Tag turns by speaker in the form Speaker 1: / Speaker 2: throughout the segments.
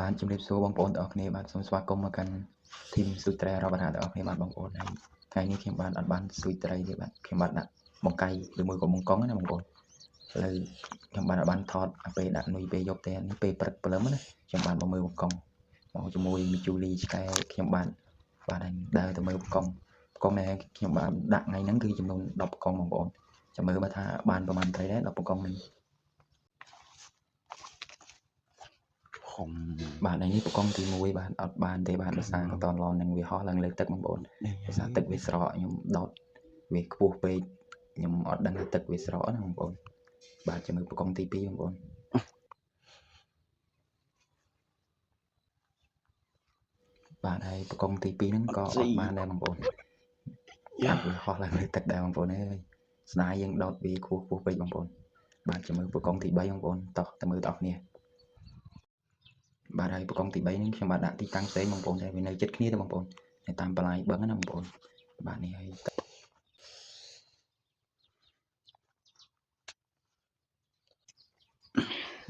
Speaker 1: បានជំរាបសួរបងប្អូនទាំងអស់គ្នាបាទសូមស្វាគមន៍មកកាន់ធីមស៊ុយត្រែរាប់អានទាំងអស់គ្នាបាទបងប្អូនហើយថ្ងៃនេះខ្ញុំបានអត់បានស៊ុយត្រីទេបាទខ្ញុំបានដាក់បង្កៃឬមួយក៏បង្កងណាបងប្អូនឥឡូវខ្ញុំបានអត់បានថតអាពេលដាក់នុយពេលយប់ទេនេះពេលព្រឹកព្រលឹមណាខ្ញុំបានមកមើលបង្កងមកជាមួយមីជូលីឆ្កែខ្ញុំបានហើយដើរទៅមើលបង្កងនេះខ្ញុំបានដាក់ថ្ងៃហ្នឹងគឺចំនួន10បង្កងបងប្អូនចាំមើលថាបានប្រហែលត្រីដែរ10បង្កងនេះបាទនេះបង្កងទី1បាទអត់បានទេបាទដោយសារកតនឡននឹងវាហោះឡើងលើទឹកបងប្អូនដោយសារទឹកវាស្រកខ្ញុំដោតវាខ្ពស់ពេកខ្ញុំអត់ដឹងថាទឹកវាស្រកណាបងប្អូនបាទចាំមើលបង្កងទី2បងប្អូនបាទហើយបង្កងទី2ហ្នឹងក៏អត់បានដែរបងប្អូនវាហោះឡើងលើទឹកដែរបងប្អូនអើយស្ដាយយើងដោតវាខ្ពស់ពេកបងប្អូនបាទចាំមើលបង្កងទី3បងប្អូនតោះទៅមើលបងប្អូនគ្នាបាទហើយបង្កងទី3នេះខ្ញុំបានដាក់ទីតាំងផ្សេងបងប្អូនតែវានៅជិតគ្នាទេបងប្អូននៅតាមបន្លាយបឹងណាបងប្អូនបាទនេះហើយ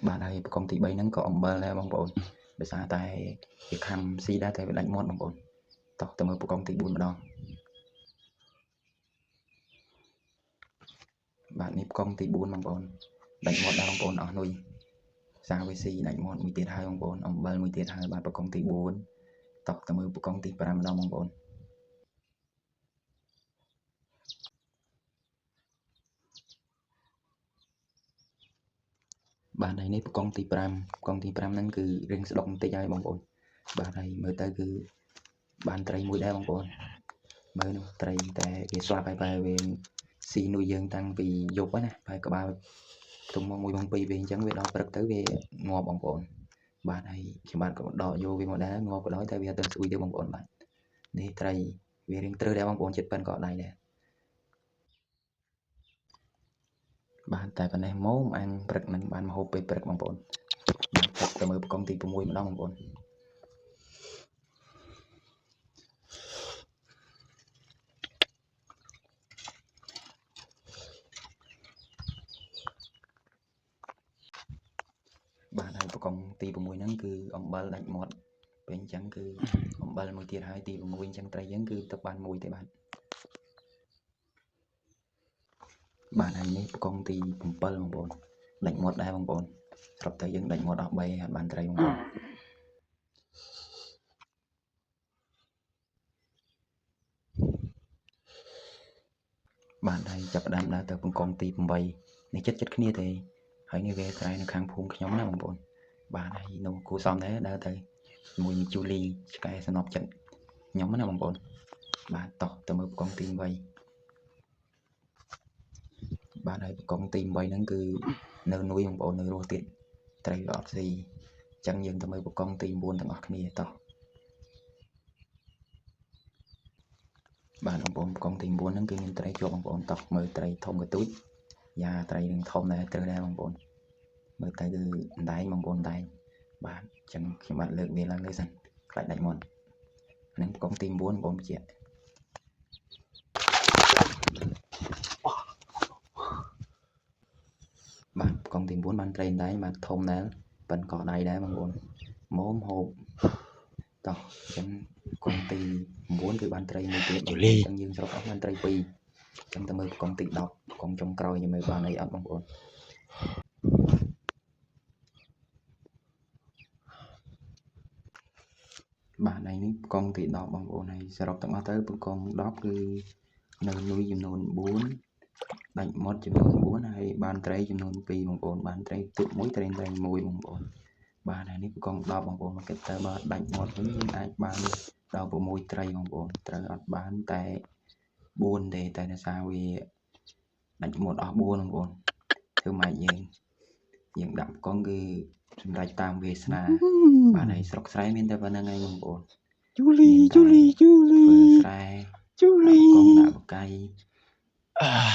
Speaker 1: បាទហើយបង្កងទី3ហ្នឹងក៏អំបិលដែរបងប្អូនដោយសារតែវាខំស៊ីដែរតែវាដាច់មាត់បងប្អូនតោះទៅមើលបង្កងទី4ម្ដងបាទនេះបង្កងទី4បងប្អូនដាច់មាត់ដែរបងប្អូនអស់នុយសាវាស៊ីដាច់មាត់មួយទៀតហើយបងប្អូនអំបិលមួយទៀតហើយបាទបង្កងទី4តោះទៅមើលបង្កងទី5ម្ដងបងប្អូនបាទហើយនេះបង្កងទី5ហ្នឹងគឺរៀងស្ដុកបន្តិចហើយបងប្អូនបាទហើយមើលទៅគឺបានត្រីមួយដែរបងប្អូនមើលនោះត្រីតែវាស្លាប់ហើយបែរវាស៊ីនុយយើងតាំងពីយប់ណាបែរក្បាលទុំមក1 2វាអញ្ចឹងវាដល់ព្រឹកទៅវាងាប់បងប្អូនបាទហើយខ្ញុំបាទក៏ដកយកវាមកដែរងាប់ក៏ដោយតែវាអត់ទៅស្អុយទេបងប្អូនបាទនេះត្រីវារៀងត្រូវដែរបងប្អូនចិត្តប៉ិនក៏ដៃដែរបាទតែប៉ុណ្ណេះមកអានព្រឹកនឹងបានមកហូបពេលព្រឹកបងប្អូនបាទទៅមើលបង្កងទី6ម្ដងបងប្អូនបាទហើយបង្កងទី6ហ្នឹងគឺអំបិលដាច់មាត់ពេលអញ្ចឹងគឺអំបិលមួយទៀតហើយទី6អញ្ចឹងត្រីយើងគឺទឹកបានមួយទេបាទបាទហើយនេះបង្កងទី7បងប្អូនដាច់មាត់ដែរបងប្អូនស្រាប់តែយើងដាច់មាត់អស់3អត់បានត្រីបងប្អូនបាទហើយចាប់ផ្ដើមដើរទៅបង្កងទី8នេះចិត្តគ្នាទេហើយនេះវាត្រៃនៅខាងភូមិខ្ញុំណាបងប្អូនបាទហើយនោះគូសំដែរដើរទៅជាមួយមីជូលីឆ្កែសំណប់ចិត្តខ្ញុំណាបងប្អូនបាទតោះទៅមើលបង្កងទី8បាទហើយបង្កងទី8ហ្នឹងគឺនៅនុយបងប្អូននៅរស់ទៀតត្រីវាអត់ស៊ីអញ្ចឹងយើងទៅមើលបង្កងទី9ទាំងអស់គ្នាតោះបាទបងប្អូនបង្កងទី9ហ្នឹងគឺមានត្រីជាប់បងប្អូនតោះមើលត្រីធំកទូចយ៉ាត្រីនឹងធំដែរត្រូវដែរបងប្អូនមើលទៅគឺអណ្ដែងបងប្អូនដែងបាទអញ្ចឹងខ្ញុំបាទលើកវាឡើងលើសិនខ្លាចដាច់មាត់ហ្នឹងបង្កងទី9បងប្អូនបញ្ជាក់បាទបង្កងទី9បានត្រីអណ្ដែងបាទធំដែរប៉ិនក៏ដៃដែរបងប្អូនមុំហូបតោះអញ្ចឹងបង្កងទី9គឺបានត្រីមួយទៀតអញ្ចឹងយើងស្រុកអស់បានត្រី2អញ្ចឹងទៅមើលបង្កងទី10បង្កងចុងក្រោយយើងមើលបានអីអត់បងប្អូនបាទហើយនេះបង្កងទី10បងប្អូនហើយសរុបទាំងអស់ទៅបង្កង10គឺនៅនុយចំនួន4ដាច់មាត់ចំនួន4ហើយបានត្រីចំនួន2បងប្អូនបានត្រីទុក1ត្រី1បងប្អូនបាទហើយនេះបង្កង10បងប្អូនមកគិតទៅបើដាច់មាត់វិញយើងអាចបានដល់6ត្រីបងប្អូនត្រូវអត់បានតែ4ទេតែដោយសារវាដាច់មាត់អស់4បងប្អូនធ្វើម៉េចយើងដាក់បង្កងគឺសម្រេចតាមវាសនាបាទហើយស្រុកស្រែមានតែប៉ុណ្្នឹងឯងបងប្អូនជូលីស្រែជូលីកងដាក់បកាយ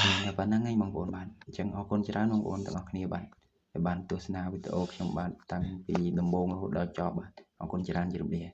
Speaker 1: មានតែប៉ុណ្្នឹងឯងបងប្អូនបាទអញ្ចឹងអរគុណច្រើនបងប្អូនទាំងអស់គ្នាបាទដែលបានទស្សនាវីដេអូខ្ញុំបាទតាំងពីដំបូងរហូតដល់ចប់បាទអរគុណច្រើនជម្រាបលា